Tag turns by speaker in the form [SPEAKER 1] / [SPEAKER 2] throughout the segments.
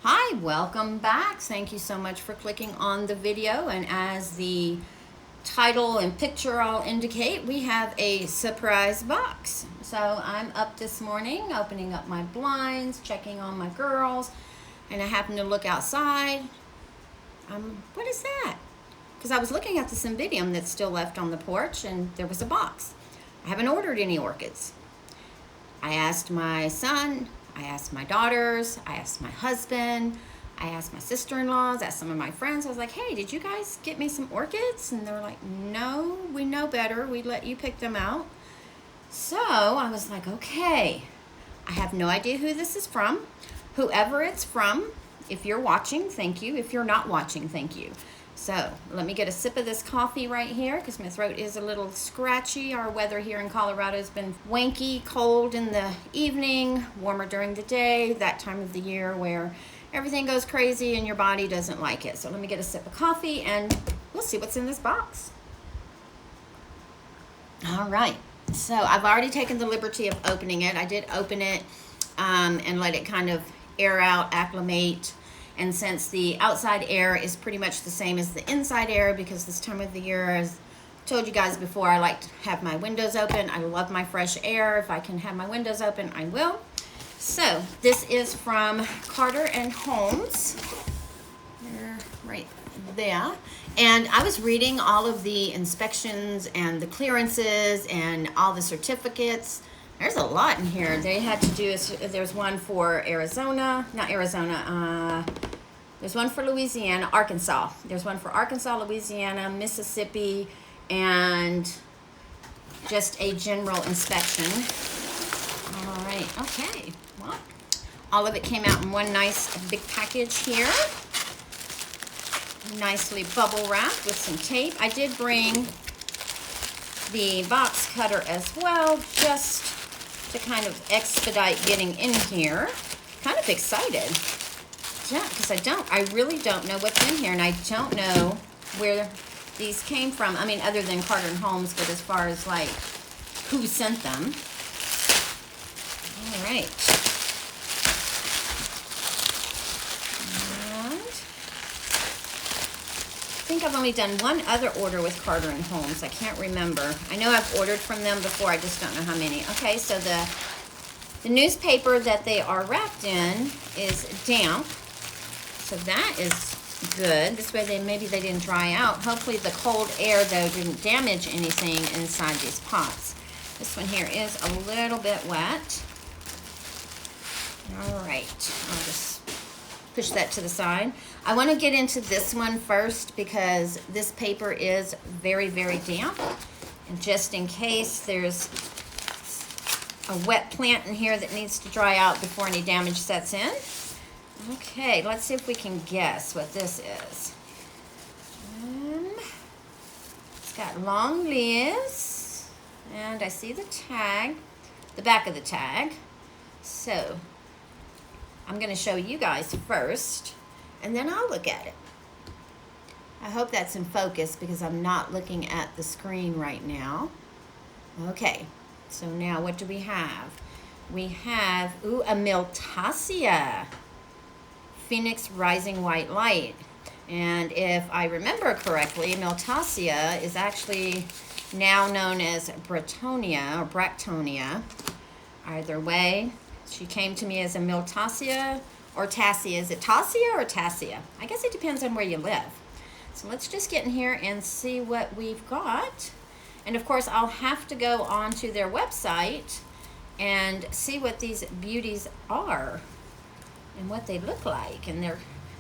[SPEAKER 1] Hi, welcome back. Thank you so much for clicking on the video. And as the title and picture all indicate, we have a surprise box. So I'm up this morning, opening up my blinds, checking on my girls, and I happen to look outside. What is that? Because I was looking at the cymbidium that's still left on the porch, and there was a box. I haven't ordered any orchids. I asked my son, I asked my daughters, I asked my husband, I asked my sister-in-laws, asked some of my friends. I was like, hey, did you guys get me some orchids? And they're like, no, we know better. We'd let you pick them out. So I was like, okay, I have no idea who this is from. Whoever it's from, if you're watching, thank you. If you're not watching, thank you. So let me get a sip of this coffee right here because my throat is a little scratchy. Our weather here in Colorado has been wanky, cold in the evening, warmer during the day, that time of the year where everything goes crazy and your body doesn't like it. So let me get a sip of coffee and we'll see what's in this box. All right, so I've already taken the liberty of opening it. I did open it and let it kind of air out, acclimate. And since the outside air is pretty much the same as the inside air, because this time of the year, as I told you guys before, I like to have my windows open. I love my fresh air. If I can have my windows open, I will. So this is from Carter and Holmes. They're right there. And I was reading all of the inspections and the clearances and all the certificates. There's a lot in here. They had to do, there's one for Arizona, not Arizona, there's one for Louisiana, Arkansas. There's one for Arkansas, Louisiana, Mississippi, and just a general inspection. All right, okay. Well, all of it came out in one nice big package here. Nicely bubble wrapped with some tape. I did bring the box cutter as well, just to kind of expedite getting in here. Kind of excited. Yeah, because I really don't know what's in here, and I don't know where these came from. I mean, other than Carter and Holmes, but as far as like who sent them. All right. And I think I've only done one other order with Carter and Holmes. I can't remember. I know I've ordered from them before. I just don't know how many. Okay, so the newspaper that they are wrapped in is damp. So that is good. This way maybe they didn't dry out. Hopefully the cold air, though, didn't damage anything inside these pots. This one here is a little bit wet. All right, I'll just push that to the side. I want to get into this one first because this paper is very, very damp. And just in case there's a wet plant in here that needs to dry out before any damage sets in. Okay, let's see if we can guess what this is. It's got long leaves, and I see the tag, the back of the tag. So I'm going to show you guys first, and then I'll look at it. I hope that's in focus because I'm not looking at the screen right now. Okay, so now what do we have? We have, a Miltassia. Phoenix Rising White Light. And if I remember correctly, Miltassia is actually now known as Bretonia or Bractonia. Either way, she came to me as a Miltassia or Tassia. Is it Tassia or Tassia? I guess it depends on where you live. So let's just get in here and see what we've got. And of course, I'll have to go onto their website and see what these beauties are and what they look like, and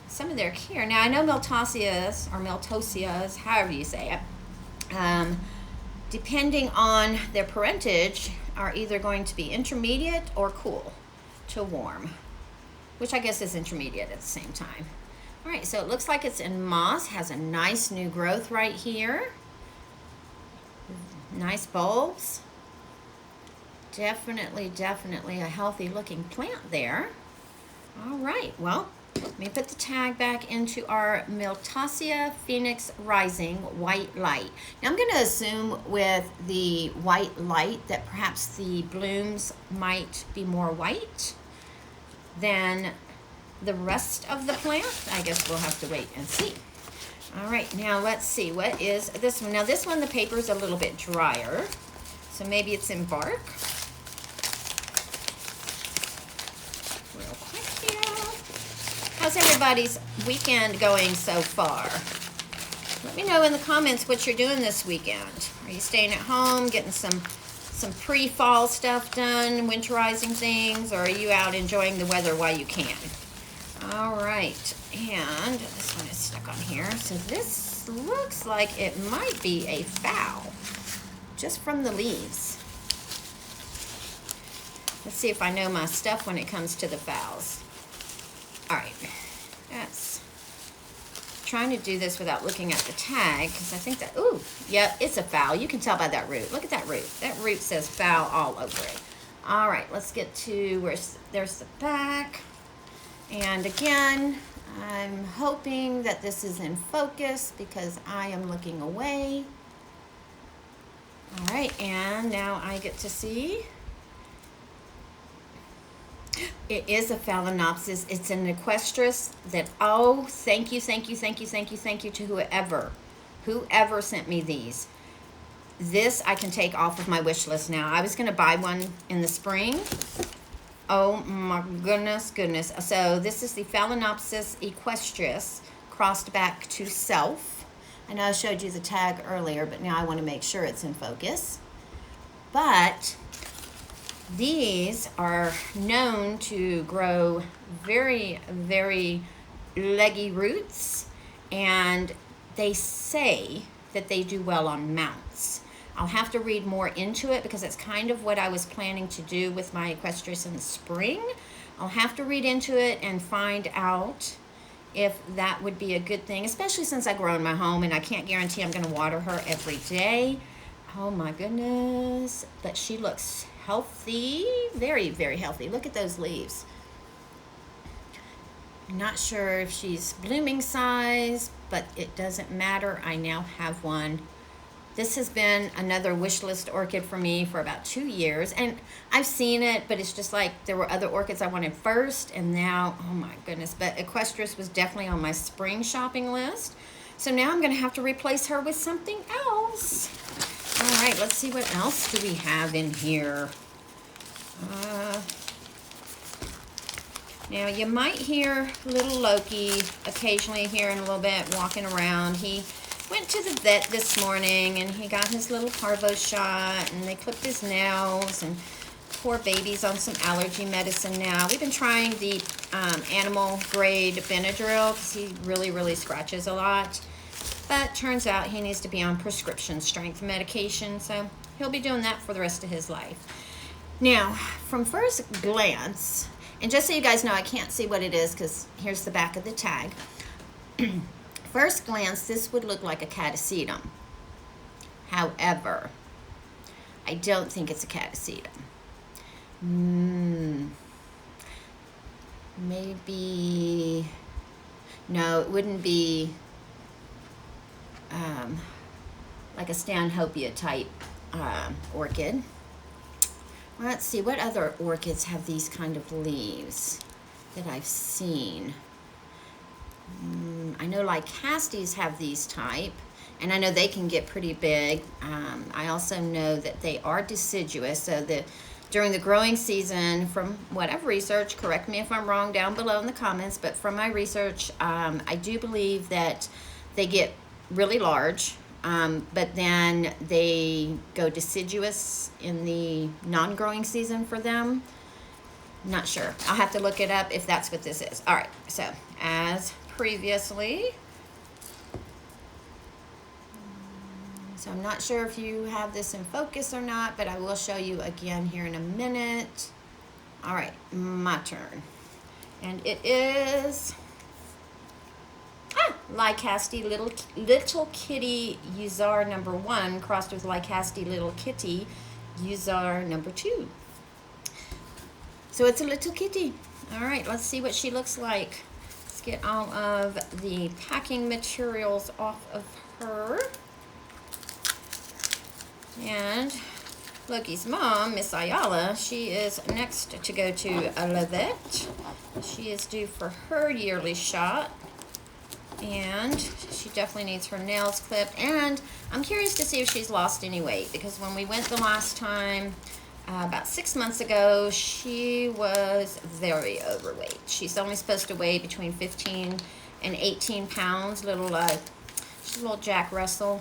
[SPEAKER 1] some of their care. Now, I know Miltassias, or Miltosias, however you say it, depending on their parentage, are either going to be intermediate or cool to warm, which I guess is intermediate at the same time. All right, so it looks like it's in moss, has a nice new growth right here. Nice bulbs. Definitely a healthy looking plant there. All right, well, let me put the tag back into our Miltassia Phoenix Rising White Light. Now I'm going to assume with the white light that perhaps the blooms might be more white than the rest of the plant, I guess we'll have to wait and see. All right, now let's see, what is this one? Now this one, the paper is a little bit drier, so maybe it's in bark. Real quick here. How's everybody's weekend going so far? Let me know in the comments what you're doing this weekend. Are you staying at home, getting some pre-fall stuff done, winterizing things, or are you out enjoying the weather while you can? All right, and this one is stuck on here. So this looks like it might be a foul, just from the leaves. Let's see if I know my stuff when it comes to the fouls. All right, that's trying to do this without looking at the tag, because I think that, ooh, yep, it's a foul. You can tell by that root. Look at that root. That root says foul all over it. All right, let's get to there's the back. And again, I'm hoping that this is in focus because I am looking away. All right, and now I get to see. It is a Phalaenopsis. It's an equestris that, oh, thank you to whoever sent me these. This I can take off of my wish list now. I was going to buy one in the spring. Oh my goodness. So this is the Phalaenopsis equestris crossed back to self. I know I showed you the tag earlier, but now I want to make sure it's in focus. But these are known to grow very, very leggy roots, and they say that they do well on mounts. I'll have to read more into it because it's kind of what I was planning to do with my equestris in the spring. I'll have to read into it and find out if that would be a good thing, especially since I grow in my home and I can't guarantee I'm going to water her every day. Oh my goodness, but she looks healthy, very, very healthy. Look at those leaves. I'm not sure if she's blooming size, but it doesn't matter. I now have one. This has been another wish list orchid for me for about 2 years, and I've seen it, but it's just like there were other orchids I wanted first, and now, oh my goodness, but equestris was definitely on my spring shopping list. So now I'm going to have to replace her with something else. All right, let's see what else do we have in here. Now you might hear little Loki occasionally here in a little bit walking around. He went to the vet this morning and he got his little parvo shot and they clipped his nails, and poor baby's on some allergy medicine now. We've been trying the animal grade Benadryl because he really, really scratches a lot. But turns out he needs to be on prescription strength medication, so he'll be doing that for the rest of his life. Now, from first glance, and just so you guys know, I can't see what it is because here's the back of the tag. First glance, this would look like a catasetum. However, I don't think it's a catasetum. Maybe, no, it wouldn't be like a Stanhopea type orchid. Let's see, what other orchids have these kind of leaves that I've seen? I know Lycastes have these type, and I know they can get pretty big. I also know that they are deciduous, so during the growing season, from what I've researched, correct me if I'm wrong down below in the comments, but from my research, I do believe that they get really large, but then they go deciduous in the non-growing season for them. Not sure. I'll have to look it up if that's what this is. All right, so as previously, so I'm not sure if you have this in focus or not, but I will show you again here in a minute. All right, my turn. And it is Lycaste Little Kitty Uzar number 1 crossed with Lycaste Little Kitty Uzar number 2. So it's a little kitty. All right, let's see what she looks like. Let's get all of the packing materials off of her. And Loki's mom, Miss Ayala, she is next to go to a vet. She is due for her yearly shot. And she definitely needs her nails clipped. And I'm curious to see if she's lost any weight, because when we went the last time, about 6 months ago, she was very overweight. She's only supposed to weigh between 15 and 18 pounds. She's a little Jack Russell.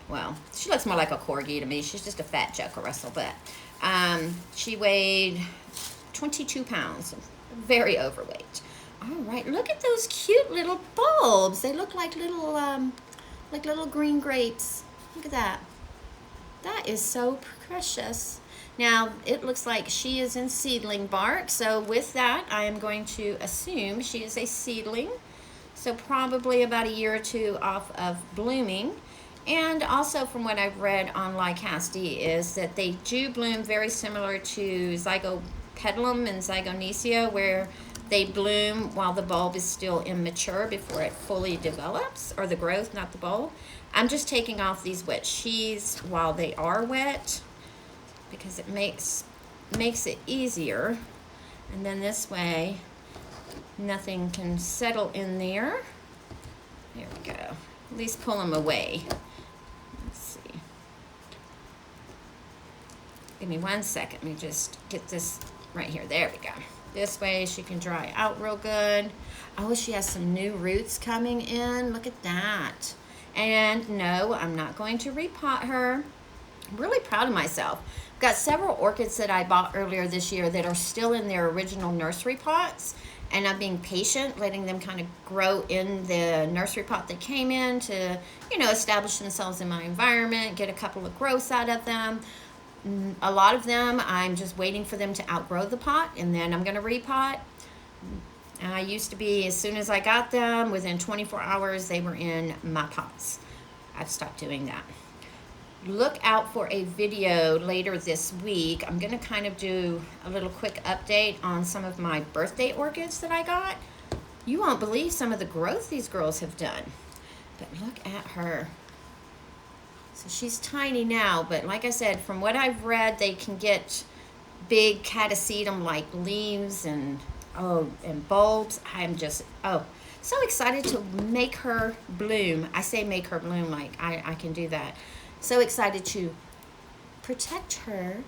[SPEAKER 1] Well, she looks more like a corgi to me. She's just a fat Jack Russell, but she weighed 22 pounds. Very overweight. All right, look at those cute little bulbs. They look like little green grapes. Look at that. That is so precious. Now, it looks like she is in seedling bark. So with that, I am going to assume she is a seedling. So probably about a year or two off of blooming. And also from what I've read on Lycaste is that they do bloom very similar to Zygopedilum and Zygonesia, where they bloom while the bulb is still immature before it fully develops, or the growth, not the bulb. I'm just taking off these wet sheaths while they are wet because it makes it easier. And then this way, nothing can settle in there. There we go. At least pull them away. Let's see. Give me 1 second. Let me just get this right here. There we go. This way she can dry out real good. Oh, she has some new roots coming in. Look at that. And no, I'm not going to repot her. I'm really proud of myself. I've got several orchids that I bought earlier this year that are still in their original nursery pots. And I'm being patient, letting them kind of grow in the nursery pot they came in to, establish themselves in my environment, get a couple of growths out of them. A lot of them, I'm just waiting for them to outgrow the pot, and then I'm going to repot. I used to be, as soon as I got them, within 24 hours, they were in my pots. I've stopped doing that. Look out for a video later this week. I'm going to kind of do a little quick update on some of my birthday orchids that I got. You won't believe some of the growth these girls have done. But look at her. So she's tiny now, but like I said, from what I've read, they can get big catasetum-like leaves and bulbs. I'm just, so excited to make her bloom. I say make her bloom, like I can do that. So excited to protect her,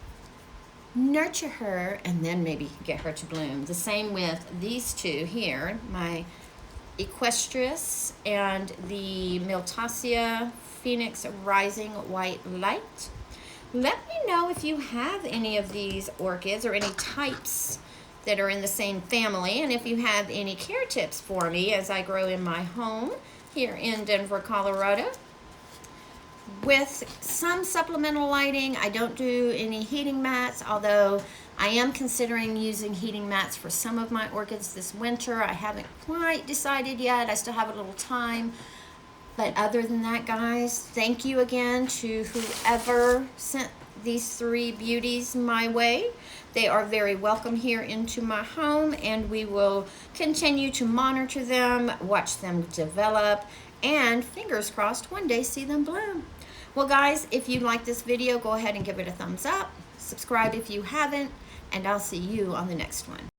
[SPEAKER 1] nurture her, and then maybe get her to bloom. The same with these two here, my Equestrius and the Miltasia Phoenix Rising White Light. Let me know if you have any of these orchids or any types that are in the same family, and if you have any care tips for me as I grow in my home here in Denver, Colorado. With some supplemental lighting, I don't do any heating mats, although I am considering using heating mats for some of my orchids this winter. I haven't quite decided yet. I still have a little time. But other than that, guys, thank you again to whoever sent these three beauties my way. They are very welcome here into my home, and we will continue to monitor them, watch them develop, and fingers crossed one day see them bloom. Well, guys, if you like this video, go ahead and give it a thumbs up. Subscribe if you haven't, and I'll see you on the next one.